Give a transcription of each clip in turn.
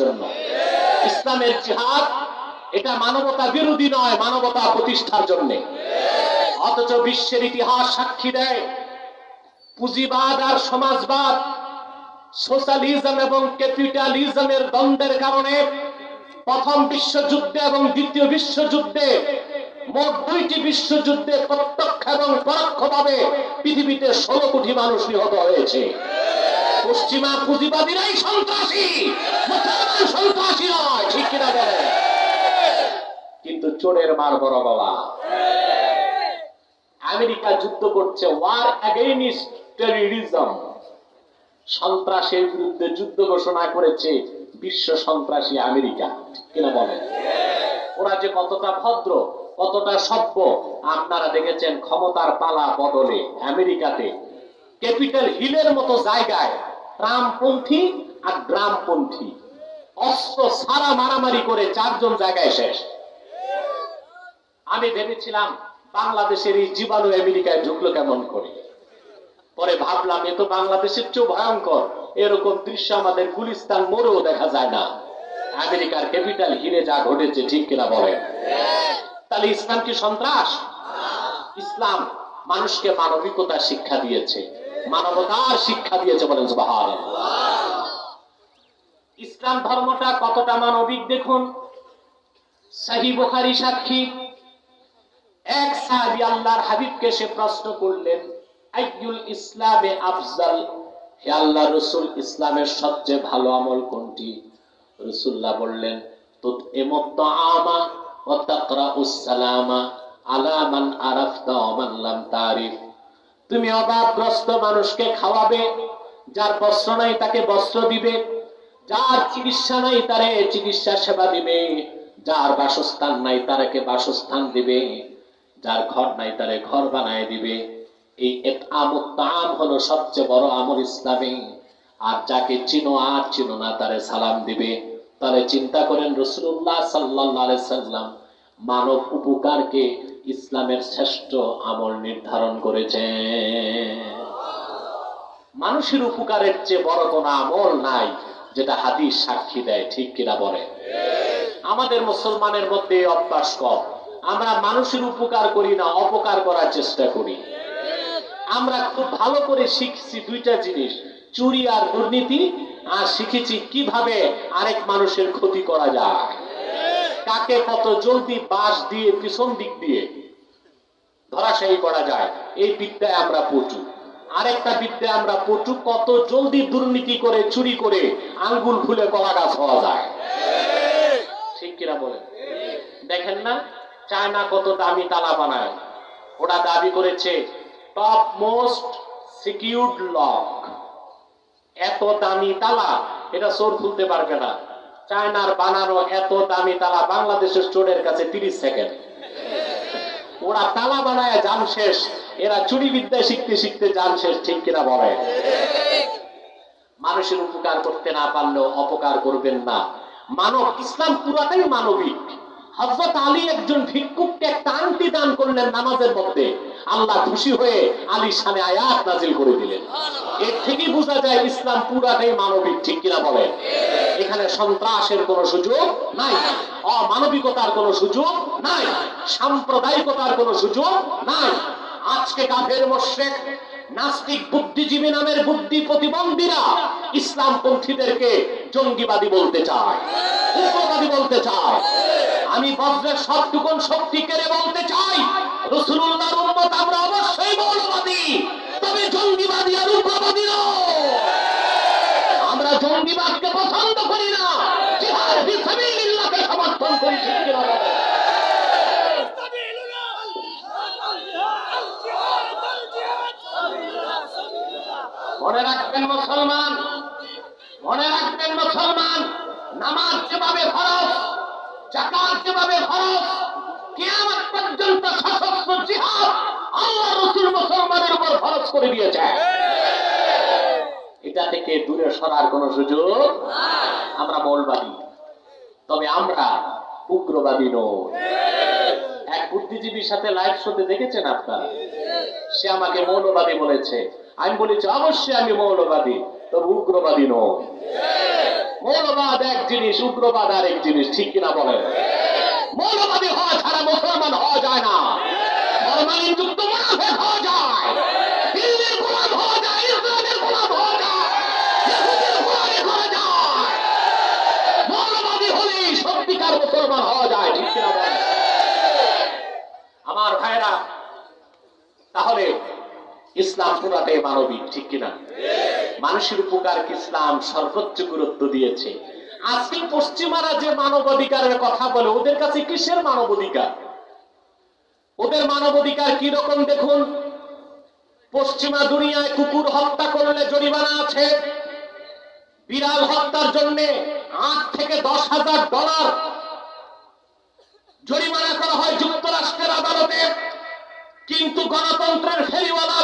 জন্য। ইসলামের জিহাদ এটা মানবতা বিরোধী নয়, মানবতা প্রতিষ্ঠার জন্য। অথচ বিশ্বের ইতিহাস সাক্ষী দেয় পুঁজিবাদ আর সমাজবাদ, সোশ্যালিজম এবং ক্যাপিটালিজমের দ্বন্দ্বের কারণে প্রথম বিশ্বযুদ্ধে এবং দ্বিতীয় বিশ্বযুদ্ধে, মোট দুইটি বিশ্বযুদ্ধে প্রত্যক্ষ এবং পরোক্ষভাবে পৃথিবীতে 16 কোটি মানুষ নিহত হয়েছে। পশ্চিমা পুঁজিবাদীরাই সন্ত্রাসী, মুসলমান সন্ত্রাসী নয়, ঠিক কিনা বলে? কিন্তু চোরের মার বড় গলা। আমেরিকা যুদ্ধ করছে, ওয়ার এগেইনস্ট টেররিজম, সন্ত্রাসের বিরুদ্ধে যুদ্ধ ঘোষণা করেছে বিশ্ব সন্ত্রাসী আমেরিকা, ঠিক কিনা বলে? ওরা যে কতটা ভদ্র, কতটা সভ্য আপনারা দেখেছেন। ক্ষমতার পালা বদলে আমেরিকাতে ক্যাপিটাল হিলের মতো জায়গায় ট্রাম্পপন্থী আর ড্রামপন্থী অস্ত্র সারা মারামারি করে 4 জন জায়গায় শেষ। আমি ভেবেছিলাম বাংলাদেশের এই জীবাণু আমেরিকায় ঢুকলো কেমন করে, পরে ভাবলাম এ তো বাংলাদেশের চেয়ে ভয়ঙ্কর। এরকম দৃশ্য আমাদের গুলিস্তান মোড়েও দেখা যায় না। আমেরিকার ক্যাপিটাল হিলে যা ঘটেছে, ঠিক কিনা বলেন? তাহলে ইসলাম কি সন্ত্রাস? ইসলাম মানুষকে মানবিকতার শিক্ষা দিয়েছে, মানবতার শিক্ষা দিয়েছে, বলেন সুবহানাল্লাহ। ইসলাম ধর্মটা কতটা মানবিক দেখুন। সহিহ বুখারী সাক্ষী, এক সাহাবী আল্লাহর হাবিবকে সে প্রশ্ন করলেন, আইয়ুল ইসলামে আফজাল, হে আল্লাহর রাসূল, ইসলামের সবচেয়ে ভালো আমল কোনটি? রাসূলুল্লাহ বললেন, তুতইমুত তাআমা ওয়া তাকরাউস সালামা আলা মান আরাফতা ওয়া মান লাম তারিফ। তুমি অভাবগ্রস্ত মানুষকে খাওয়াবে, যার বস্ত্র নাই তাকে বস্ত্র দিবে, যার চিকিৎসা নাই তারে চিকিৎসা সেবা দিবে, যার বাসস্থান নাই তাকে বাসস্থান দিবে, যার ঘর নাই তারে ঘর বানায় দিবে। এই ইতআমুত তাআম হলো সবচেয়ে বড় আমল ইসলামে। আর যাকে চিনো আর চিনো না তারে সালাম দিবে। তাহলে চিন্তা করেন, রাসূলুল্লাহ সাল্লাল্লাহু আলাইহি সাল্লাম মানব উপকারকে ইসলামের শ্রেষ্ঠ আমল নির্ধারণ করেছেন। মানুষের উপকারের চেয়ে বড় কোনো আমল নাই, যেটা হাদিস সাক্ষী দেয়, ঠিক কিনা বলে? আমাদের মুসলমানের মধ্যে অভ্যাস কম, আমরা মানুষের উপকার করি না, অপকার করার চেষ্টা করি। আমরা খুব ভালো করে শিখছি 2টা জিনিস, চুরি আর দুর্নীতি, আর শিখেছি কিভাবে আরেক মানুষের ক্ষতি করা যায়, কাকে কত জলদি বাঁশ দিয়ে পিছন দিক দিয়ে ধরাশায়ী করা যায়। এই বিদ্যায় আমরা পটু। আরেকটা বিদ্যায় আমরা পটু, কত জলদি দুর্নীতি করে চুরি করে আঙ্গুল ফুলে কলা গাছ হওয়া যায়, ঠিক কিনা বলেন? দেখেন না চায়না কত দামি তালা বানায়, ওরা দাবি করেছে টপ মোস্ট সিকিউরড লক। এত দামি তালা এটা চোর খুলতে পারবে না। চায়নার বানানো এত দামি তালা বাংলাদেশের চোরের কাছে 30 সেকেন্ড। ওরা তালা বানায় জান শেষ, এরা চুরি বিদ্যা শিখতে শিখতে জান শেষ, ঠিক কিনা বলে? মানুষের উপকার করতে না পারলেও অপকার করবেন না। মানব ইসলাম পুরাটাই মানবিক। হযরত আলী একজন ভিক্ষুককে একটা আংটি দান করলেন নামাজের মধ্যে, আল্লাহ খুশি হয়ে আলীর শানে আয়াত নাজিল করে দিলেন। এর থেকে বোঝা যায় ইসলাম পুরাটাই মানবিক, ঠিক কিনা বলে? এখানে সন্ত্রাসের কোনো সুযোগ নাই, অমানবিকতার কোনো সুযোগ নাই, সাম্প্রদায়িকতার কোনো সুযোগ নাই। আজকে কাফের মুশরিক নাস্তিক বুদ্ধিজীবী নামের বুদ্ধি প্রতিবন্ধীরা ইসলাম পন্থীদেরকে জঙ্গিবাদী বলতে চায়, উগ্রবাদী বলতে চায়। আমি বজ্রের সবটুকুন শক্তি কেড়ে বলতে চাই, রাসূলুল্লাহর উম্মত আমরা অবশ্যই মৌলবাদী, তবে জঙ্গিবাদী আর উগ্রবাদী নয়। আমরা জঙ্গিবাদকে পছন্দ করি না, জিহাদ ফি সাবিলিল্লাহকে সমর্থন করি, ঠিক কিনা বলেন? মনে রাখবেন মুসলমান, মনে রাখবেন মুসলমান, নামাজ যেভাবে ফরজ, যাকাত যেভাবে ফরজ, কিয়ামত পর্যন্ত সশস্ত্র জিহাদ আল্লাহ রাসূল মুসলমানের উপর ফরজ করে দিয়েছে। এটা থেকে দূরে সরার কোনো সুযোগ নাই। আমরা মৌলবাদী, তবে আমরা উগ্রবাদী নই। এক বুদ্ধিজীবীর সাথে লাইভ শোতে দেখেছেন আপনারা, সে আমাকে মৌলবাদী বলেছে। আমি বলেছি অবশ্যই আমি মৌলবাদী, তবে উগ্রবাদী নই। মৌলবাদ এক জিনিস, উগ্রবাদ আর এক জিনিস, ঠিক কিনা বলেন? মৌলবাদী হওয়া ছাড়া মুসলমান হওয়া যায় না। ফরমালিন যুক্ত মুনাফিক হওয়া যায়, দিল্লির গোলাম হওয়া যায়, ইসরায়েলের গোলাম হওয়া যায়, ইহুদির গোলামি করা যায়। মৌলবাদী হলেই সত্যিকার মুসলমান হওয়া যায়, ঠিক কিনা বলেন? আমার ভাইরা, তাহলে ইসলাম পুরাটাই মানবিক, ঠিক কিনা? মানুষের উপকারকে ইসলাম সর্বোচ্চ গুরুত্ব দিয়েছে। আজকে পশ্চিমারা যে মানবাধিকারের কথা বলে, ওদের কাছে কিসের মানবাধিকার? ওদের মানবাধিকার কি রকম দেখুন। পশ্চিমা দুনিয়ায় কুকুর হত্যা করলে জরিমানা আছে, বিড়াল হত্যার জন্য 8 থেকে 10,000 ডলার জরিমানা করা হয় যুক্তরাষ্ট্রের আদালতে। কিন্তু গণতন্ত্রের ফেরিওয়ালা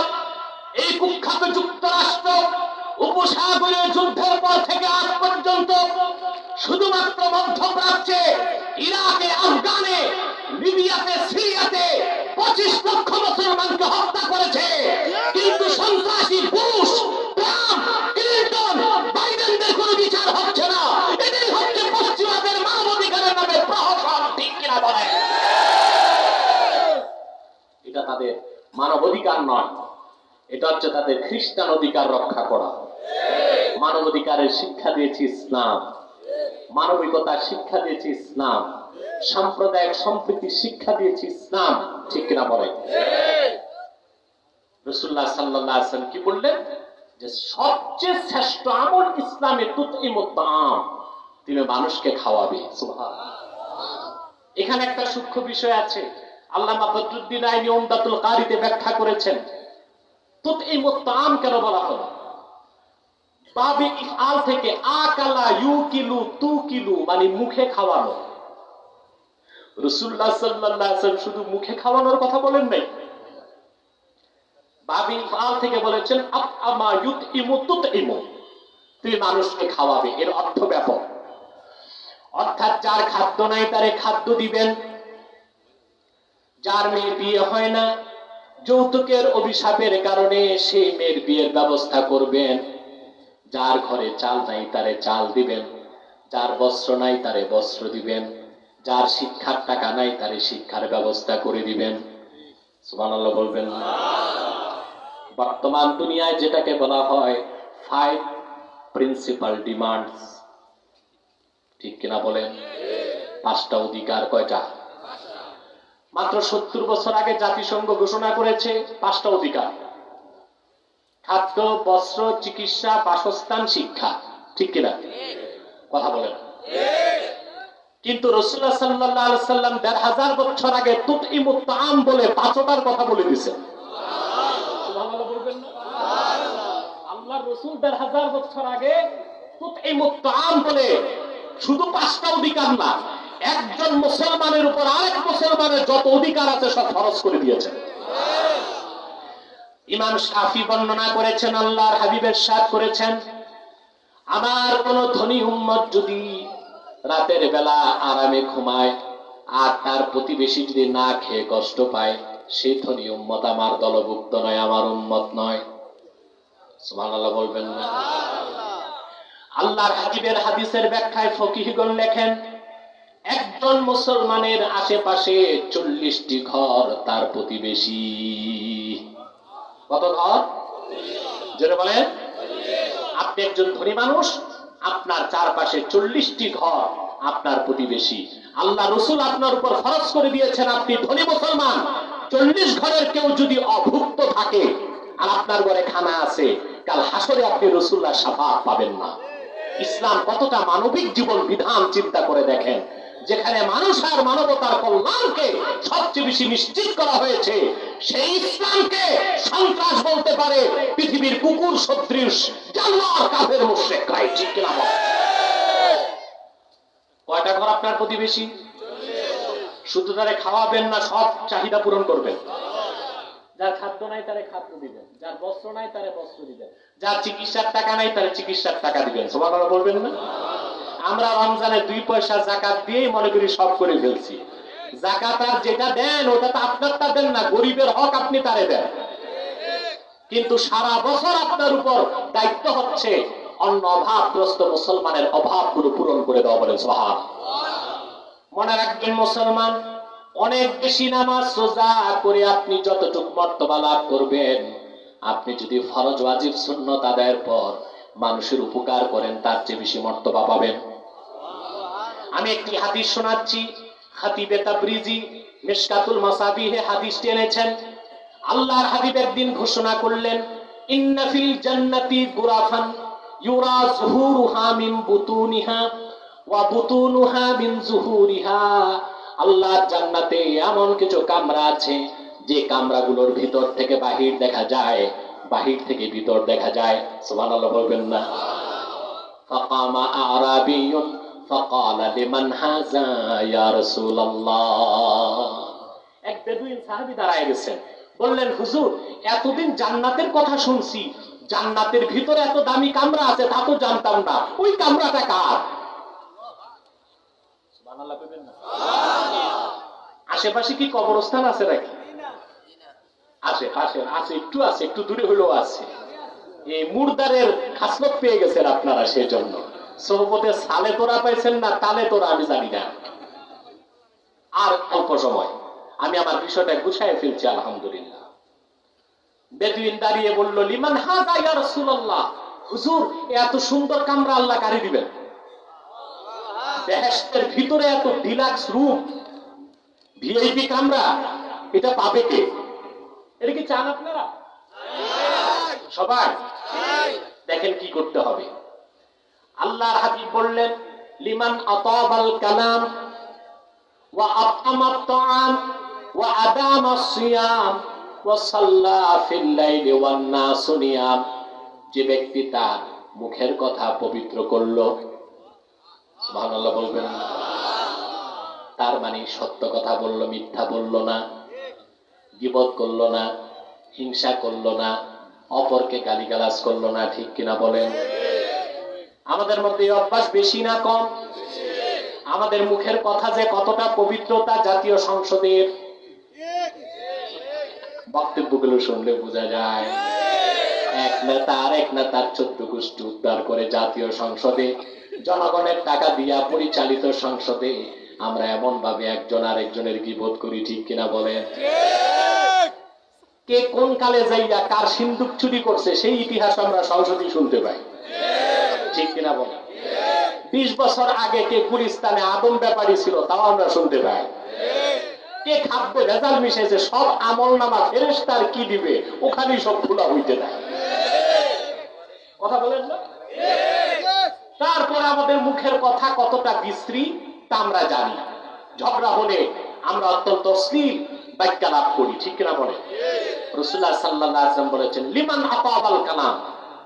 এই কুখ্যাত যুক্তরাষ্ট্র উপসাগরীয় যুদ্ধের পর থেকে আজ পর্যন্ত শুধুমাত্র মধ্যপ্রাচ্যে, ইরাকে, আফগানে, লিবিয়াতে, সিরিয়াতে 25 লক্ষ মুসলমানকে হত্যা করেছে। কিন্তু সন্ত্রাসী বুশ, ট্রাম্প, ক্লিন্টন, বাইডেনদের কোনো বিচার হচ্ছে না। এটাই হচ্ছে পশ্চিমাদের মানবাধিকারের নামে প্রহসন, ঠিক কিনা বলে? এটা তাদের মানবাধিকার নয়, এটা হচ্ছে তাদের খ্রিস্টান অধিকার রক্ষা করা। মানবাধিকারের শিক্ষা দিয়েছে ইসলাম, মানবিকতার শিক্ষা দিয়েছে ইসলাম, সাম্প্রদায়িক সম্প্রীতির শিক্ষা দিয়েছে ইসলাম, ঠিক কিনা বলে? রাসূলুল্লাহ সাল্লাল্লাহু আলাইহি ওয়াসাল্লাম কি বললেন? যে সবচেয়ে শ্রেষ্ঠ আমল ইসলামে তুতইমুত তাআম, তুমি মানুষকে খাওয়াবে। সুবহানাল্লাহ। এখানে একটা সূক্ষ্ম বিষয় আছে, আল্লামা বদরুদ্দিন আইনি উমদাতুল কারিতে ব্যাখ্যা করেছেন। তুতইমুত তাআম কেন বলা হলো? বাবে ইফআল থেকে আকালা ইউকিলু তুকিলু, মানে মুখে খাওয়ানো। রাসূলুল্লাহ সাল্লাল্লাহু আলাইহি ওয়াসাল্লাম শুধু মুখে খাওয়ানোর কথা বলেন নাই, বাবে ইফআল থেকে বলেছেন আতআমা ইউতইমু তুতইমু, তুমি মানুষকে খাওয়াবে। এর অর্থ ব্যাপক, অর্থাৎ যার খাদ্য নাই তারে খাদ্য দিবেন, যার মেয়ের বিয়ে হয় না যৌতুকের অভিশাপের কারণে সেই মেয়ের বিয়ের ব্যবস্থা করবেন, যার ঘরে চাল নাই তারে চাল দিবেন, যার বস্ত্র নাই তারে বস্ত্র দিবেন, যার শিক্ষার টাকা নাই তারে শিক্ষার ব্যবস্থা করে দিবেন। সুবহানাল্লাহ বলবেন না? বর্তমান দুনিয়ায় যেটাকে বলা হয় 5 প্রিন্সিপাল ডিমান্ডস, ঠিক কিনা বলেন? 5টা অধিকার। কয়টা? মাত্র 70 বছর আগে জাতিসংঘ ঘোষণা করেছে 5টা অধিকার: খাদ্য, বস্ত্র, চিকিৎসা, বাসস্থান, শিক্ষা, ঠিক কিনা? কথা বলেন। কিন্তু রাসূলুল্লাহ সাল্লাল্লাহু আলাইহি ওয়াসাল্লাম 1500 বছর আগে তুতইমুত তাআম বলে 5টার কথা বলে দিয়েছেন। সুবহানাল্লাহ বলবেন না? আল্লাহর রাসূল 1500 বছর আগে তুতইমুত তাআম বলে শুধু 5টা অধিকার না, একজন মুসলমানের উপর আরেক মুসলমানের যত অধিকার আছে সব ফরজ করে দিয়েছেন। ইমাম শাফি বর্ণনা করেছেন, আল্লাহর হাবিব ইরশাদ করেছেন, আমার কোন ধনী উম্মত যদি রাতের বেলা আরামে ঘুমায় আর তার প্রতিবেশী যদি না খেয়ে কষ্ট পায়, সেই ধনী উম্মত আমার দলভুক্ত নয়, আমার উম্মত নয়। সুবহানাল্লাহ বলবেন না? আল্লাহর হাবিবের হাদিসের ব্যাখ্যায় ফকিহগণ লেখেন, একজন মুসলমানের আশেপাশে 40টি ঘর তার প্রতিবেশী। কত ঘর? জোরে বলেন। আপনি একজন ধনী মানুষ, আপনার চারপাশে 40টি ঘর আপনার প্রতিবেশী। আল্লাহ রাসূল আপনার উপর ফরজ করে দিয়েছেন, আপনি ধনী মুসলমান, 40 ঘরের কেউ যদি অভুক্ত থাকে আর আপনার ঘরে খানা আছে, কাল হাসরে আপনি রাসূলুল্লাহর শাফাআত পাবেন না। ইসলাম কতটা মানবিক জীবন বিধান চিন্তা করে দেখেন, যেখানে মানুষ আর মানবতার কল্যাণকে সবচেয়ে বেশি নিশ্চিত করা হয়েছে, সেই ইসলামকে সন্ত্রাস বলতে পারে পৃথিবীর কুকুর সদৃশ জানোয়ার কাফের মুশরিকরা, ঠিক কিনা? কয়টা ঘর আপনার প্রতিবেশী? শুধু তারে খাওয়াবেন না, সব চাহিদা পূরণ করবেন। যার খাদ্য নাই তারে খাদ্য দিবেন, যার বস্ত্র নাই তারে বস্ত্র দিবেন, যার চিকিৎসার টাকা নাই তারে চিকিৎসার টাকা দিবেন। সুবহানাল্লাহ বলবেন না? আমরা রমজানে 2 পয়সা যাকাত দিয়েই মনে করি সব করে ফেলছি। যাকাত আর যেটা দেন ওটা তো আপনারটা দেন না, গরিবের হক আপনি তারে দেন। কিন্তু সারা বছর আপনার উপর দায়িত্ব হচ্ছে অন্য অভাবগ্রস্ত মুসলমানের অভাবগুলো পূরণ করে দেওয়া, বলেন সুবহান। মনে রাখবেন মুসলমান, অনেক বেশি নামাজ রোজা করে আপনি যতটুকু মর্তবা লাভ করবেন, আপনি যদি ফরজ ওয়াজিব সুন্নত আদায়ের পর মানুষের উপকার করেন তার চেয়ে বেশি মর্তবা পাবেন। আমি একটি হাদিস শোনাচ্ছি, খাতিবে তাবরিজি মিশকাতুল মাসাবিহে হাদিসটি এনেছেন। আল্লাহর হাবিব একদিন ঘোষণা করলেন, ইন্না ফিল জান্নাতি গুরাফান ইউরা যুহুরুহা মিন বুতুনিহা ওয়া বুতুনুহা মিন যুহুরিহা। আল্লাহর জান্নাতে এমন কিছু কামরা আছে যে কামরাগুলোর ভিতর থেকে বাহির দেখা যায়, বাহির থেকে ভিতর দেখা যায়। সুবহানাল্লাহ বলবেন না? ফাকামা আরাবিয়ুন ফাকালা লিমান হাযা ইয়া রাসূলুল্লাহ। এক বেদুইন সাহাবী দাঁড়ায় গেছেন, বললেন, হুজুর, এতদিন জান্নাতের কথা শুনছি, জান্নাতের ভিতরে এত দামি কামরা আছে তা তো জানতাম না, ওই কামরাটা কার? সুবহানাল্লাহ বলবেন না? আশেপাশে কি কবরস্থান আছে নাকি? আশেপাশে আছে, একটু আছে, একটু দূরে হলেও আছে। এই মুর্দারের খাসলত পেয়ে গেছেন আপনারা, সেই জন্য সোহবতে সালে তোরা পাইছেন না তালে তোরা আমি জানি না। আর অল্প সময় আমি আমার বিষয়টা গুছায় ফেলছি আলহামদুলিল্লাহ। বেদুইন দাঁড়িয়ে বলল, লিমান হাযা ইয়া রাসূলুল্লাহ, হুজুর এত সুন্দর কামরা আল্লাহ কারে দিবেন? বেহেশতের ভিতরে এত ডিলাক্স রুম, ভিআইপি কামরা, এটা পাবে কে? এটা কি চান আপনারা সবাই? দেখেন কি করতে হবে। আল্লাহর হাবিব বললেন, লিমান আতাবাল কালাম ওয়া আতামাত তাআম ওয়া আদামাস সিয়াম ওয়া সাল্লা ফিল লাইলি ওয়ান নাসু নিয়াম। যে ব্যক্তি তার মুখের কথা পবিত্র করলো, সুবহানাল্লাহ বলবেন, তার মানে সত্য কথা বলল, মিথ্যা বলল না, গীবত করল না, হিংসা করল না, অপরকে গালিগালাজ করলো না, ঠিক কিনা বলেন? আমাদের মধ্যে এই অভ্যাস বেশি না কম? আমাদের মুখের কথা যে কতটা পবিত্রতা জাতীয় সংসদের বক্তব্যগুলো শুনলে বোঝা যায়। এক নেতা আরেক নেতার 14 গোষ্ঠী উদ্ধার করে জাতীয় সংসদে, জনগণের টাকা দিয়া পরিচালিত সংসদে আমরা এমন ভাবে একজন আরেকজনের গীবত করি, ঠিক কিনা বলেন? কে কোন কালে যাইয়া কার সিন্দুক চুরি করছে সেই ইতিহাস আমরা সংসদে শুনতে পাই, ঠিক কিনা বলেন? 20 বছর আগে কে গুলিস্তানে আদম ব্যাপারী ছিল তাও আমরা শুনতে পাই। কে খাদ্য ভেজাল মিশাইছে সব আমল নামা ফেরেশতার কি দিবে ওখানেই সব খোলা হইতে দেয়, কথা বলেন না? তারপর আমাদের মুখের কথা কতটা বিশ্রী তা আমরা জানি। ঝগড়া হলে আমরা অত্যন্ত অশ্লীল বাক্যালাপ করি, ঠিক কিনা বলেন? রাসূলুল্লাহ সাল্লাল্লাহু আলাইহি ওয়াসাল্লাম বলেছেন, লিমান আতাবাল কালাম,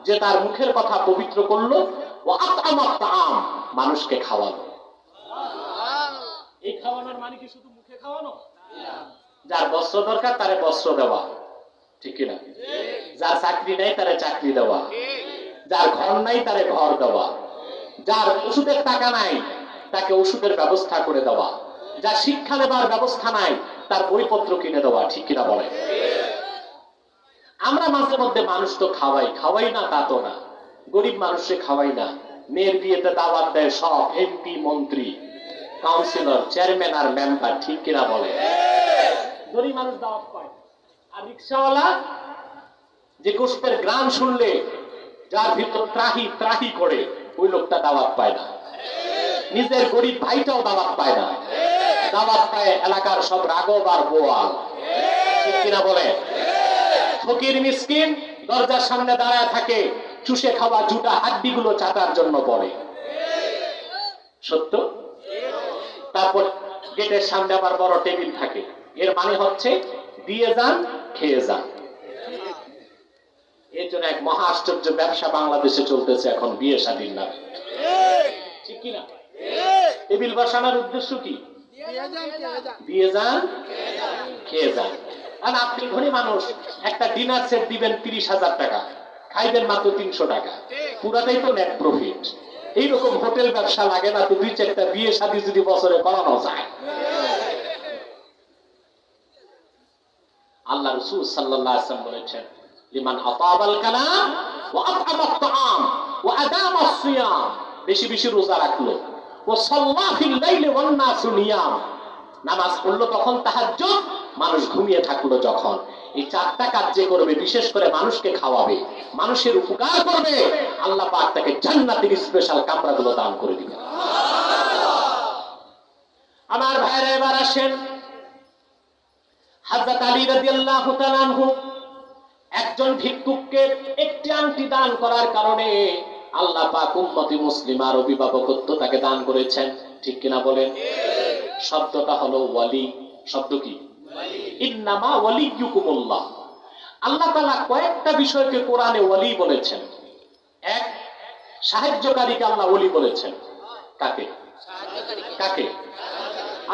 যে তার মুখের কথা পবিত্র করলো, ওয়া আতআমাত তাআম, মানুষকে খাওয়ালো। এই খাওয়ানোর মানে কি শুধু মুখে খাওয়ানো? যার বস্ত্র দরকার তারে বস্ত্র দেওয়া, ঠিক কিনা? যার চাকরি নাই তারে চাকরি দেওয়া, যার ঘর নাই তারে ঘর দেওয়া, যার ওষুধের টাকা নাই তাকে ওষুধের ব্যবস্থা করে দেওয়া, যার শিক্ষা দেওয়ার ব্যবস্থা নাই তার বইপত্র কিনে দেওয়া, ঠিক কিনা বলে? আমরা মাঝে মধ্যে মানুষ তো খাওয়াই না তা তো না, গরিব মানুষে খাওয়াই না। মেয়ের বিয়েতে দাওয়াত দেয় সব এমপি, মন্ত্রী, কাউন্সিলর, চেয়ারম্যান আর মেম্বার, ঠিক কিনা বলে? গরিব মানুষ দাওয়াত পায়। আর রিকশাওয়ালা যে গোষ্ঠের গ্রাম শুনলে যার ভিতর ত্রাহি ত্রাহি করে, ওই লোকটা দাওয়াত পায় না। নিজের গরিব ভাইটাও দাওয়াত পায় না, দাওয়াত পায় এলাকার সব রাগব আর বোয়াল, ঠিক কিনা বলে? ফকির মিসকিন দরজার সামনে দাঁড়ায় থাকে, চুষে খাওয়া জুটা হাড্ডি গুলো চাটার জন্য পড়ে, সত্য? তারপর গেটের সামনে আবার বড় টেবিল থাকে, এর মানে হচ্ছে দিয়ে যান খেয়ে যান। এর জন্য এক মহা আশ্চর্য ব্যবসা বাংলাদেশে চলতেছে এখন, বিয়ে শাদীর নামে, ঠিক কিনা? টেবিল বসানোর উদ্দেশ্য কি? দিয়ে যান খেয়ে যান। আর আপনি ধনী মানুষ, একটা ডিনার সেট দিবেন 30,000 টাকা, খাইবেন মাত্র 300 টাকা, পুরাটাই তো নেট প্রফিট। এইরকম হোটেল ব্যবসা লাগে না তো 2-4টা বিয়ে শাদী যদি বছরে করানো যায়? আল্লাহ রাসূল সাল্লাল্লাহু আলাইহি ওয়াসাল্লাম বলেছেন, লিমান আতাবাল কালাম ওয়া আতআমাত তাআম, ওয়া আদামাস সিয়াম, বেশি বেশি রোজা রাখলো, ও সাল্লা ফিল লাইলি ওয়ান নাসু নিয়াম, নামাজ পড়লো তখন তাহাজ্জুদ, মানুষ ঘুমিয়ে থাকলো যখন। এই চারটা কাজ যে করবে, বিশেষ করে মানুষকে খাওয়াবে, মানুষের উপকার করবে, আল্লাহ পাক তাকে জান্নাতের স্পেশাল কামরাগুলো দান করে দিবেন। আমার ভাইরা এবার আসেন, হযরত আলী রাদিয়াল্লাহু তাআলা আনহু একজন ভিক্ষুককে একটি আংটি দান করার কারণে আল্লাহ পাক উম্মতি মুসলিমার অভিভাবকত্ব তাকে দান করেছেন, ঠিক কিনা বলেন? শব্দটা হলো ওয়ালি। শব্দ কি? ইন্নামা ওয়ালিয়ুকুমুল্লাহ। আল্লাহ তাআলা কয়েকটা বিষয়কে কোরআনে ওয়ালি বলেছেন। এক, সাহায্যকারীকে আল্লাহ ওয়ালি বলেছেন। কাকে? কাকে?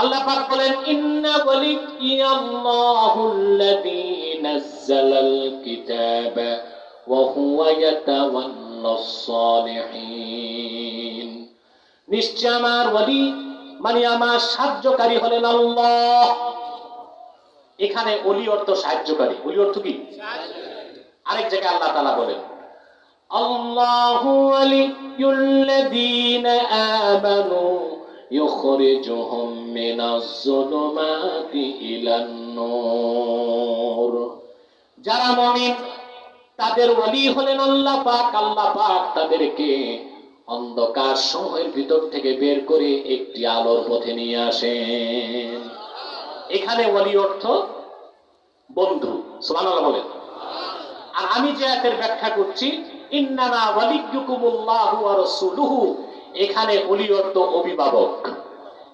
আল্লাহ পাক বলেন, ইন্না ওয়ালিয়াল্লাহুল্লাযী নাযালাল কিতাবা ওয়া হুয়া ইয়াতাওয়াল্লাস সালিহিন। নিশ্চয় আমার ওয়ালি মানে আমার সাহায্যকারী হলেন আল্লাহ। এখানে ওলি অর্থ সাহায্যকারী। ওলি অর্থ কি? আরেক জায়গায় আল্লাহ তাআলা বলেন, আল্লাহু ওয়ালিয়ুল্লাযীনা আমানু ইউখরিজুহুম মিনাজ যুলুমাতি ইলান নূর। যারা মুমিন তাদের ওলি হলেন আল্লাহ পাক। আল্লাহ পাক তাদেরকে অন্ধকার সমূহের ভিতর থেকে বের করে একটি আলোর পথে নিয়ে আসেন। এখানে ওলি অর্থ বন্ধু। সুবহানাল্লাহ বলেন। আর আমি যে আয়াতের ব্যাখ্যা করছি, ইন্নামা ওয়ালিয়ুকুমুল্লাহু ওয়া রাসূলুহু, এখানে ওলি অর্থ অভিভাবক।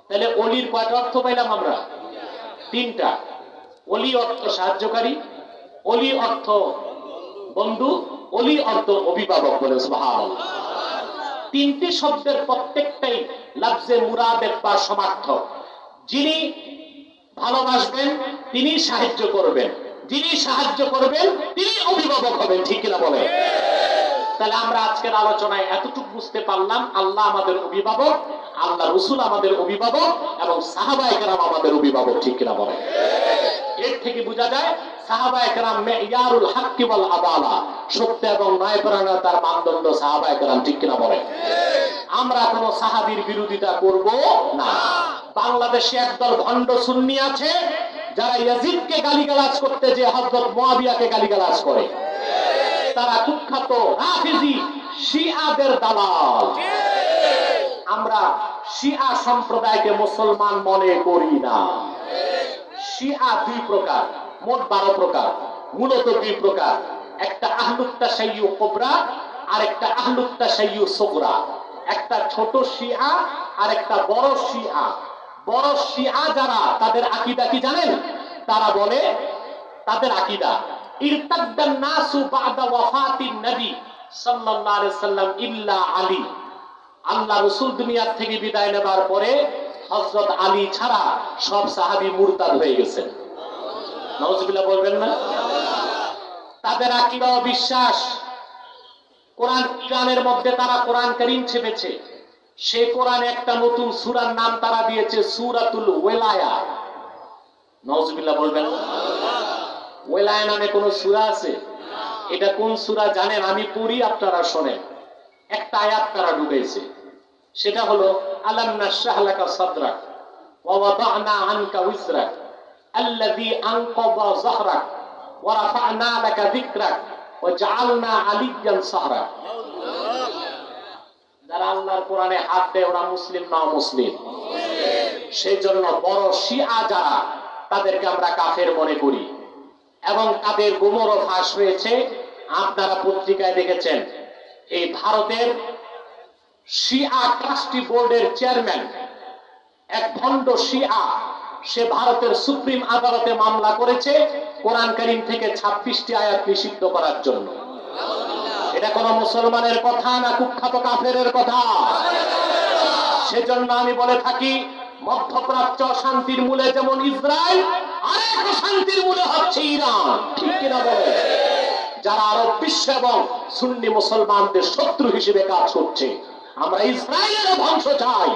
তাহলে ওলির কয়টা অর্থ পাইলাম আমরা? তিনটা। ওলি অর্থ সাহায্যকারী, ওলি অর্থ বন্ধু, ওলি অর্থ অভিভাবক। বলে সুবহানাল্লাহ। তিনটি শব্দের প্রত্যেকটাই লফজে মুরাদের বা সমার্থক। যিনি ভালোবাসবেন তিনি সাহায্য করবেন, যিনি সাহায্য করবেন তিনি অভিভাবক হবেন, ঠিক কিনা বলেন? তাহলে আমরা আজকের আলোচনায় এতটুকু বুঝতে পারলাম, আল্লাহ আমাদের অভিভাবক, আল্লাহ রাসূল আমাদের অভিভাবক এবং সাহাবায়ে কেরাম আমাদের অভিভাবক, ঠিক কিনা বলেন? এর থেকে বোঝা যায় সাহাবায়ে কেরাম মেয়ারুল হাক্কি ওয়াল আদালা, সত্য এবং ন্যায়পরায়ণতার মানদণ্ড সাহাবায়ে কেরাম, ঠিক কিনা বলেন? আমরা কোন সাহাবীর বিরোধিতা করব না। বাংলাদেশে একদল ভণ্ড সুন্নি আছে যারা ইয়াজিদকে গালিগালাজ করতে যে হযরত মুয়াবিয়াকে গালিগালাজ করে। তারা কুখ্যাত রাফিজি শিয়াদের দালাল। আমরা শিয়া সম্প্রদায়কে মুসলমান মনে করি না। শিয়া দুই প্রকার, মোট 12 প্রকার, মূলত দুই প্রকার। একটা আহলুত তাশাইয়্যু কুবরা আর একটা আহলুত তাশাইয়্যু সুগরা। একটা ছোট শিয়া আর একটা বড় শিয়া। বড় শিয়া যারা, তাদের আকীদা কি জানেন? তারা বলে, তাদের আকীদা ইরতাদ্দান নাসু বাদা ওয়াফাতিন নবী সাল্লাল্লাহু আলাইহি সাল্লাম ইল্লা আলী। আল্লাহ রাসূল দুনিয়া থেকে বিদায় নেবার পরে হযরত আলী ছাড়া সব সাহাবী মুরতাদ হয়ে গেছেন। নাউজুবিল্লাহ বলবেন না? তাদের আকীদা ও বিশ্বাস, কোরআনের মধ্যে তারা কোরআন কারীম ছেপেছে। সেই কোরআনে একটা নতুন সূরার নাম তারা দিয়েছে সূরাতুল ওয়ালায়া। নাউজুবিল্লাহ বলবেন না? ওয়ালায়া নামে কোন সূরা আছে? এটা কোন সূরা জানেন? আমি পড়ি, আপনারা শোনেন। একটা আয়াত তারা ডুবেছে, সেটা হলো আলাম নাশরাহ লাকা সাদরাক ওয়া ওয়াদা'না আনকা উযরাক আল্লাযী আনকাযা যাহরাক ওয়া রাফা'না লাকা যিকরাক ওয়া জা'আলনা আলিয়্যান সাহরাক। যারা আল্লাহর কোরআনে হাত দেয় ওরা মুসলিম না অমুসলিম? সেই জন্য বড় শিয়া যারা, তাদেরকে আমরা কাফের মনে করি এবং তাদের গুমরও ফাঁস হয়েছে। আপনারা পত্রিকায় দেখেছেন, এই ভারতের শিয়া ট্রাস্টি বোর্ডের চেয়ারম্যান এক ভণ্ড শিয়া, সে ভারতের সুপ্রিম আদালতে মামলা করেছে কোরআন কারীম থেকে 26টি আয়াত নিষিদ্ধ করার জন্য। এটা কোন মুসলমানের কথা না কুখ্যাত কাফেরের কথা? সেজন্য আমি বলে থাকি, মধ্যপ্রাচ্য শান্তির মূলে যেমন ইসরায়েল, আরেক শান্তির মূলে হচ্ছে ইরান, ঠিক কিনা বলে? যারা আরব বিশ্ব এবং সুন্নি মুসলমানদের শত্রু হিসেবে কাজ করছে। আমরা ইসরায়েলের ধ্বংস চাই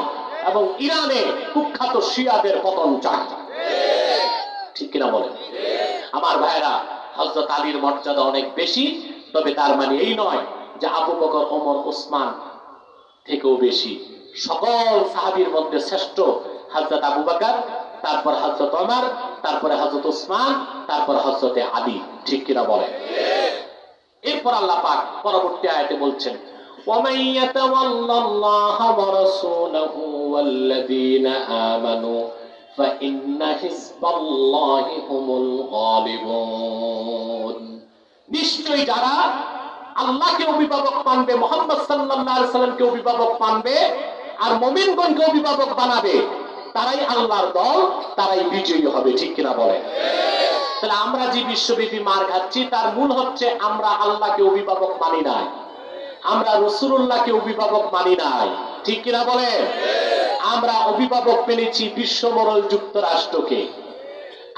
এবং ইরানে কুখ্যাত শিয়াদের পতন চাই, ঠিক কিনা বলে? আমার ভাইরা, হযরত আলীর মর্যাদা অনেক বেশি, তবে তার মানে এই নয় যে আবু বকর, ওমর, ওসমান থেকেও বেশি। সকল সাহাবীর মধ্যে শ্রেষ্ঠ হযরত আবু বকর, তারপর হযরত ওমর, তারপরে হযরত ওসমান, তারপর হযরত আলী। ঠিক কিনা বলেন? এরপর আল্লাহ পাক পরবর্তী আয়াতে বলছেন, وَمَن يَتَوَلَّ اللَّهَ وَرَسُولَهُ وَالَّذِينَ آمَنُوا فَإِنَّ حِزْبَ اللَّهِ هُمُ الْغَالِبُونَ। নিশ্চয়ই যারা আল্লাহকে অভিভাবক মানবে, মুহাম্মদ সাল্লাল্লাহু আলাইহি সাল্লামকে অভিভাবক মানবে, আর মুমিনগণকে অভিভাবক বানাবে, তারাই আল্লাহর দল, তারাই বিজয়ী হবে। ঠিক কিনা বলেন? তাহলে আমরা যে বিশ্বব্যাপী মার খাচ্ছি তার মূল হচ্ছে আমরা আল্লাহকে অভিভাবক মানি নাই, আমরা রাসূলুল্লাহকে অভিভাবক মানি নাই। ঠিক কিনা বলেন? আমরা অভিভাবক পেয়েছি বিশ্বমোড়ল যুক্তরাষ্ট্রকে,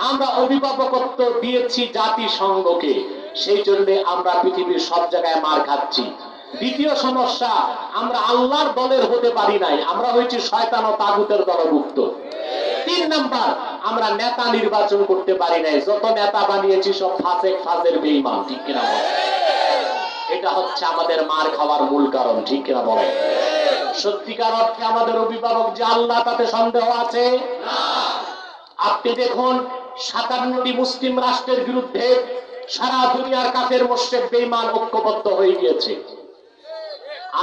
আমরা অভিভাবকত্ব দিয়েছি জাতিসংঘকে, সেই জন্য আমরা পৃথিবীর সব জায়গায় মার খাচ্ছি। দ্বিতীয় সমস্যা, আমরা আল্লাহর দলের হতে পারি নাই, আমরা হয়েছি শয়তান ও তাগুতের দলভুক্ত। 3 নাম্বার, আমরা নেতা নির্বাচন করতে পারি নাই, যত নেতা বানিয়েছি সব ফাসেক, ফাজের, বেঈমান। ঠিক কিনা বলেন? এটা হচ্ছে আমাদের মার খাওয়ার মূল কারণ। ঠিক কিনা বলেন? সত্যিকার অর্থে আমাদের অভিভাবক যে আল্লাহ, তাতে সন্দেহ আছে না। আপনি দেখুন 57টি মুসলিম রাষ্ট্রের বিরুদ্ধে সারা দুনিয়ার কাফের, মুশরিক, বেঈমান ঐক্যবদ্ধ হয়ে গিয়েছে।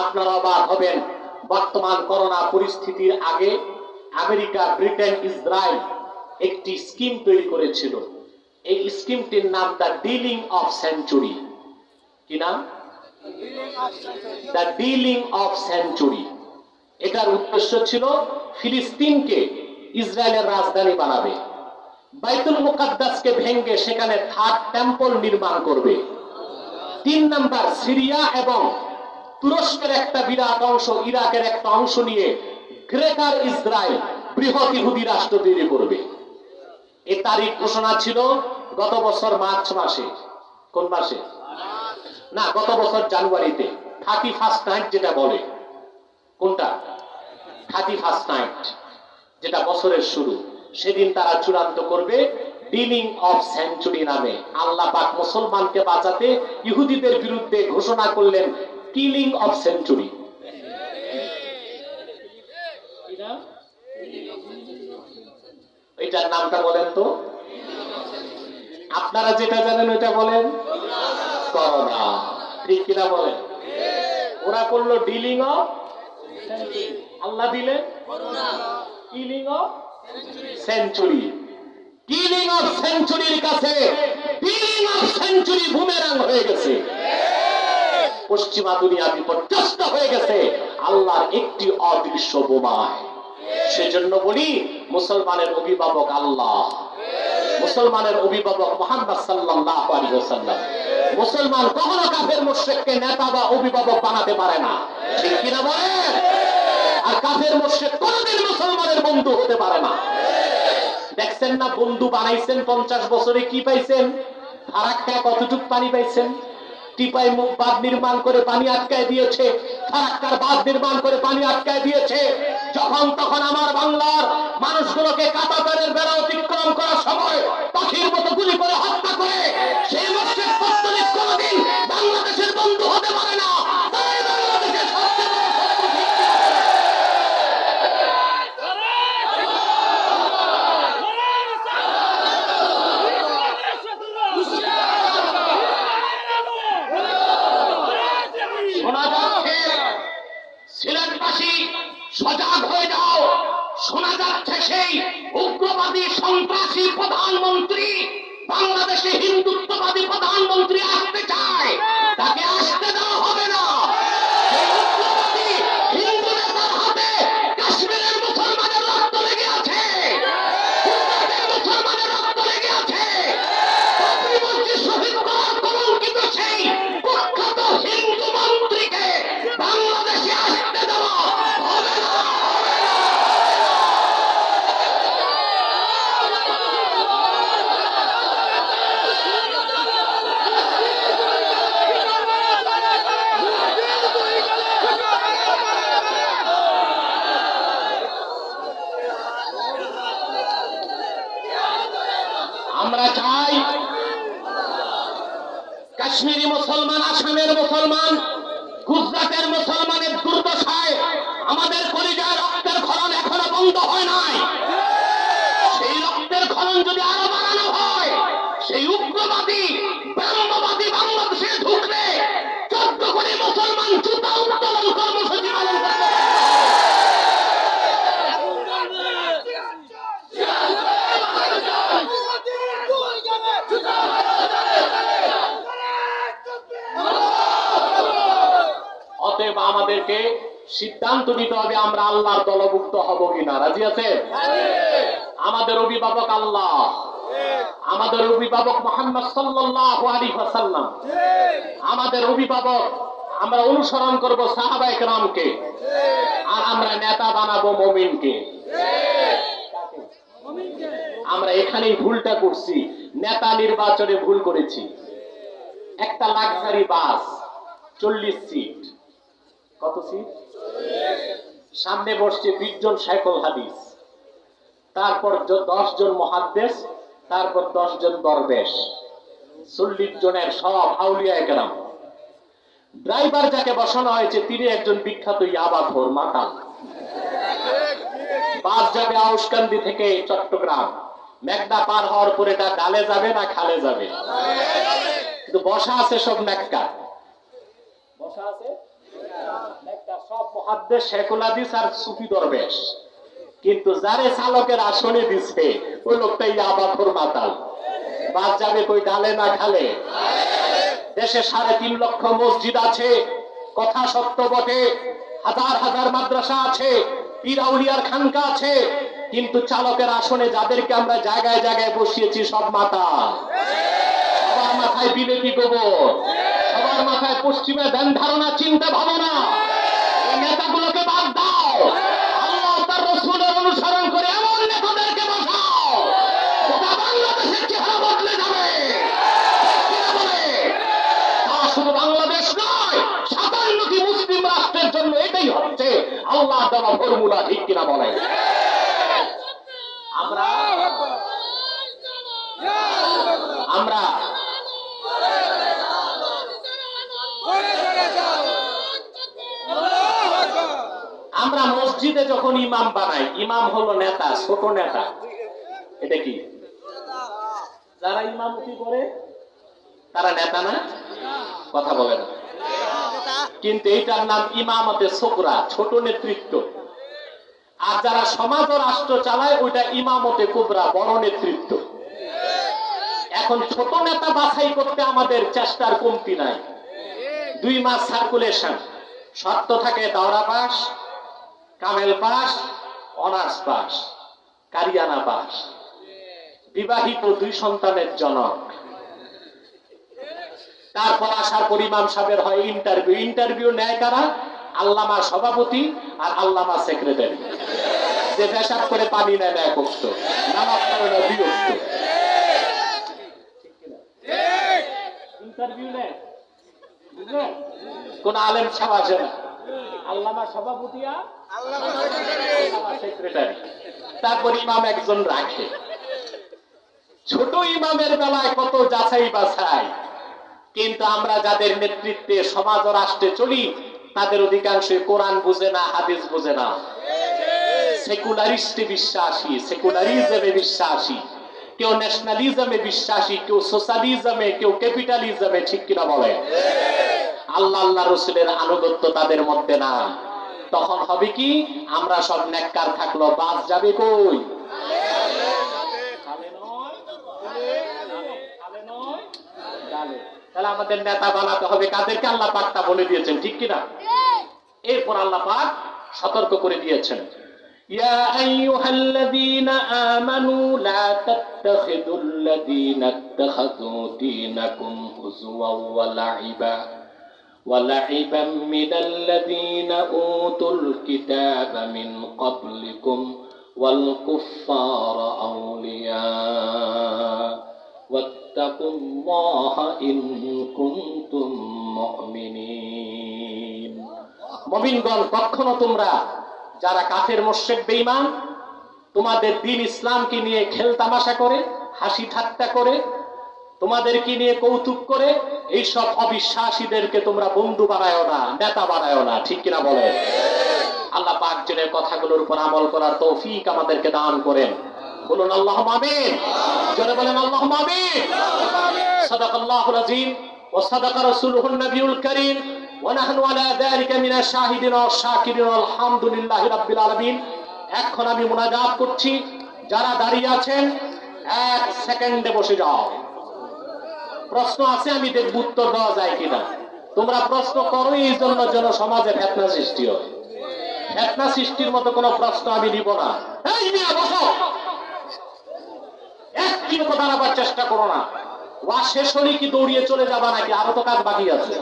আপনারা অবাক হবেন, বর্তমান করোনা পরিস্থিতির আগে আমেরিকা, ব্রিটেন, ইসরায়েল একটি স্কিম তৈরি করেছিল। এই স্কিমটির নাম দ্য ডিলিং অফ সেঞ্চুরি। কি নাম? The dealing of century. এটার উদ্দেশ্য ছিল ফিলিস্তিনকে ইসরায়েলের রাজধানী বানাবে, বাইতুল মুকাদ্দাসকে ভেঙে সেখানে থার্ড টেম্পল নির্মাণ করবে। 3 নাম্বার, সিরিয়া এবং তুরস্কের একটা বিরাট অংশ, ইরাকের একটা অংশ নিয়ে গ্রেটার ইসরায়েল, বৃহৎ ইহুদি রাষ্ট্র তৈরি করবে। এই তারিখ ঘোষণা ছিল গত বছর মার্চ মাসে। কোন মাসে? না, গত বছর জানুয়ারিতে। 31st নাইট যেটা বলে, কোনটা? 31st নাইট, যেটা বছরের শুরু, সেদিন তারা চূড়ান্ত করবে ডিলিং অফ সেঞ্চুরি নামে। আল্লাহ পাক মুসলমানকে বাঁচাতে ইহুদিদের বিরুদ্ধে ঘোষণা করলেন কিলিং অফ সেঞ্চুরি। এটার নামটা বলেন তো, আপনারা যেটা জানেন ওইটা বলেন। করোনা। ঠিক কিনা বলেন? ওরা করলো ডিলিং অফ সেঞ্চুরি, আল্লাহ দিলেন killing of century. Killing of সেঞ্চুরির কাছে ডিলিং অফ সেঞ্চুরি বুমেরাং হয়ে গেছে। পশ্চিমা দুনিয়া বিপর্যস্ত হয়ে গেছে আল্লাহর একটি অদৃশ্য বোমায়। সেজন্য বলি, মুসলমানের অভিভাবক আল্লাহ, মুসলমানের অভিভাবক মুহাম্মদ সাল্লাল্লাহু আলাইহি ওয়াসাল্লাম। মুসলমান কখনো কাফের মুশরিককে নেতা বা অভিভাবক বানাতে পারে না। ঠিক কিনা বলেন? আর কাফের মুশরিক কোনদিন মুসলমানের বন্ধু হতে পারে না। দেখছেন না, বন্ধু বানাইছেন 50 বছরে, কি পাইছেন? ফারাক্কায় কতটুকু পানি পাইছেন? টিপাই মুখ বাঁধ নির্মাণ করে পানি আটকায় দিয়েছে, ফারাক্কার বাঁধ নির্মাণ করে পানি আটকায় দিয়েছে। যখন তখন আমার বাংলার মানুষগুলোকে কাঁটাতারের বেড়া অতিক্রম করার সময় পাখির মতো গুলি করে হত্যা করে সেই মুশরিক পত্তলিক কোনদিন বাংলাদেশের বন্ধু হতে পারে না। তাই বাংলাদেশের সবচেয়ে বড় সিলেটবাসী সজাগ হয়ে যাও। শোনা যাচ্ছে সেই উগ্রবাদী সন্ত্রাসী প্রধানমন্ত্রী বাংলাদেশে হিন্দুত্ববাদী প্রধানমন্ত্রী আসতে চায়, তাকে আসতে দেওয়া হবে না। উগ্রবাদী হিন্দু নেতার হাতে কাশ্মীরের মুসলমানের রক্ত লেগে আছে, মুসলমানের রক্ত লেগে আছে। বাবরি মসজিদ শহীদ করার কলঙ্কিত সেই প্রখ্যাত হিন্দু মন্ত্রীকে বাংলাদেশে আসতে দেওয়া হবে না। আমরা চাই কাশ্মীরি মুসলমান, আসামের মুসলমান গুজরাটের মুসলমানের দুর্দশায় আমাদের কলিজায় রক্তের খনন এখনো বন্ধ হয় নাই। সেই রক্তের খনন যদি আরো বাড়ানো হয়, সেই উগ্রবাদী ব্রহ্মবাদী বাংলাদেশে ঢুকলে 14 কোটি মুসলমান জুতা উত্তোলন কর্মসূচি পালন করবে। অতএব আমাদেরকে সিদ্ধান্ত নিতে হবে আমরা আল্লাহর দলভুক্ত হব কিনা। রাজি আছে? আমাদের অভিভাবক আল্লাহ, আমাদের অভিভাবক মুহাম্মদ সাল্লাল্লাহু আলাইহি ওয়াসাল্লাম, আমাদের অভিভাবক আমরা অনুসরণ করব সাহাবায়ে কেরামকে, আর আমরা নেতা বানাবো মুমিনকে। আমরা এখানেই ভুলটা করছি, নেতা নির্বাচনে ভুল করেছি। একটা লাক্সারি বাস 40 সিট, কত সিট? সামনে বসছে 20 জন শাইখুল হাদিস, তারপর 10 জন মুহাদ্দিস, তারপর 10 জন দরবেশ, 40 জনের সব আউলিয়া কেরাম। ড্রাইভার যাকে বসানো হয়েছে তিনি একজন বিখ্যাত ইয়াবাখোর মাতাল। বাস যাবে আউশকান্দি থেকে চট্টগ্রাম, মেঘনা পার হওয়ার পরে এটা ডালে যাবে না খালে যাবে, কিন্তু বসা আছে সব নেককার, বসা আছে নেককার, সব মুহাদ্দিস শাইখুল হাদিস আর সুফি দরবেশ। কিন্তু যারে চালকের আসনে দিছে ওই লোকটাই ইয়াবাখোর মাতাল। বাস যাবে কই ডালে না খালে? দেশে 3.5 লক্ষ মসজিদ আছে, কথা সত্য বটে, হাজার হাজার মাদ্রাসা আছে, পীর আউলিয়ার খানকা আছে, কিন্তু চালকের আসনে যাদেরকে আমরা জায়গায় জায়গায় বসিয়েছি সব মাতাল। সবার মাথায় বিলেতি গোবর, সবার মাথায় পশ্চিমে ধ্যান ধারণা চিন্তা ভাবনা। এই নেতাগুলোকে বাদ দাও, আল্লাহ তার রাসূলের অনুসরণ করে এমন নেতাদেরকে বসাও, গোটা বাংলাদেশের চেহারা বদলে যাবে। শুধু বাংলাদেশ নয়, 57টি মুসলিম রাষ্ট্রের জন্য এটাই হচ্ছে আল্লাহ দেওয়া ফর্মুলা, ঠিক কিনা বলে? আমরা আমরা আমরা মসজিদে যখন ইমাম বানাই, ইমাম হলো নেতা, ছোট নেতা। এটা কি? যারা ইমামতি করে তারা নেতা না? কথা বলে না, কিন্তু এইটার নাম ইমামতে সুগরা, ছোট নেতৃত্ব। আর যারা সমাজ ও রাষ্ট্র চালায় ওইটা ইমামতে কুবরা, বড় নেতৃত্ব। এখন ছোট নেতা বাছাই করতে আমাদের চেষ্টার কমতি নাই। 2 মাস সার্কুলেশন, শর্ত থাকে দাওরা পাস, কামেল পাস, অনার্স পাস, কারিয়ানা পাস, বিবাহিত 2 সন্তানের জনক। তারপর আসার পর ইমাম সাহেবের হয় ইন্টারভিউ। ইন্টারভিউ নেয় কারা? আল্লামা সভাপতি আর আল্লামা সেক্রেটারি, যে পেশাব করে পানি নেয় না একক্ত, নামাজ পড়ে না বিরক্ত। ইন্টারভিউ নেয়, বুঝলেন? কোন আলেম সাহেব আসে না, আল্লামা সভাপতি আর আল্লামা সেক্রেটারি। তারপর ইমাম একজন রাখে। ছোট ইমামের বেলায় কত যাচাই বাছাই, কিন্তু আমরা যাদের নেতৃত্বে সমাজ ও রাষ্ট্রে চলি তাদের অধিকাংশই কোরআন বুঝে না, হাদিস বুঝে না, সেকুলারিস্টে বিশ্বাসী, সেকুলারিজমে বিশ্বাসী, কেউ ন্যাশনালিজমে বিশ্বাসী, কেউ সোশ্যালিজমে, কেউ ক্যাপিটালিজমে, ঠিক কিনা বলে? আল্লাহ আল্লাহ রসুলের আনুগত্য তাদের মধ্যে না। তখন হবে কি? আমরা সব নেককার থাকলো, বাস যাবে কই? তাহলে আমাদের নেতা বানাতে হবে কাদেরকে? আল্লাহ পাক তা বলে দিয়েছেন, ঠিক কিনা? এরপর আল্লাহ পাক সতর্ক করে দিয়েছেন, ইয়া আইয়ুহাল্লাযীনা আমানু লা তাত্তাখিযুল্লাযীনা ইত্তাখাযু দীনাকুম হুজওয়ান ওয়া লা'iban মিনাল্লাযীনা উতুল কিতাবা মিন ক্বাবলিকুম ওয়াল কুফফারা আউলিয়া ওয়াত্তাকুল্লাহা ইন কুনতুম মুমিনিন। মুমিনগণ, কখনো তোমরা যারা কাফের মুশরিক বেঈমান তোমাদের দ্বীন ইসলামকে নিয়ে খেল তামাশা করে, হাসি ঠাট্টা করে, তোমাদেরকে নিয়ে কৌতুক করে এইসব অবিশ্বাসীদেরকে তোমরা বন্ধু বানায়ো না, নেতা বানায়ো না, ঠিক কিনা বলে? আল্লাহ পাক যেন কথাগুলোর উপর আমল করার তৌফিক আমাদেরকে দান করেন। বলুন আল্লাহুম্মা আমিন। জোরে বলেন আল্লাহুম্মা আমিন। সাদাকাল্লাহুল আযীম ওয়া সাদাকা রাসূলুহুন নবিয়ুল কারীম ওয়া নাহনু আলা যালিকা মিনাশ শাহিদিন ওয়াশ শাকিরিন আলহামদুলিল্লাহি রাব্বিল আলামিন। এখন আমি মুনাজাত করছি, যারা দাঁড়িয়ে আছেন 1 সেকেন্ডে বসে যাও। প্রশ্ন আছে, আমি দেখব উত্তর দেওয়া যায় কিনা। তোমরা প্রশ্ন করো, এই জন্য যেন সমাজে ফিতনা সৃষ্টি হয়। ফিতনা সৃষ্টির মতো কোনো প্রশ্ন আমি নিব না। এই মিয়া বসো, একটি কথা দাঁড়াবার চেষ্টা করো না। ওয়া শেষ হলে কি দৌড়িয়ে চলে যাবা নাকি আরো তো কাজ বাকি আছে,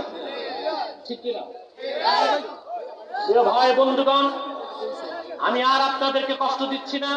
ঠিক কিনা? প্রিয় ভাই বন্ধুগণ, আমি আর আপনাদেরকে কষ্ট দিচ্ছি না।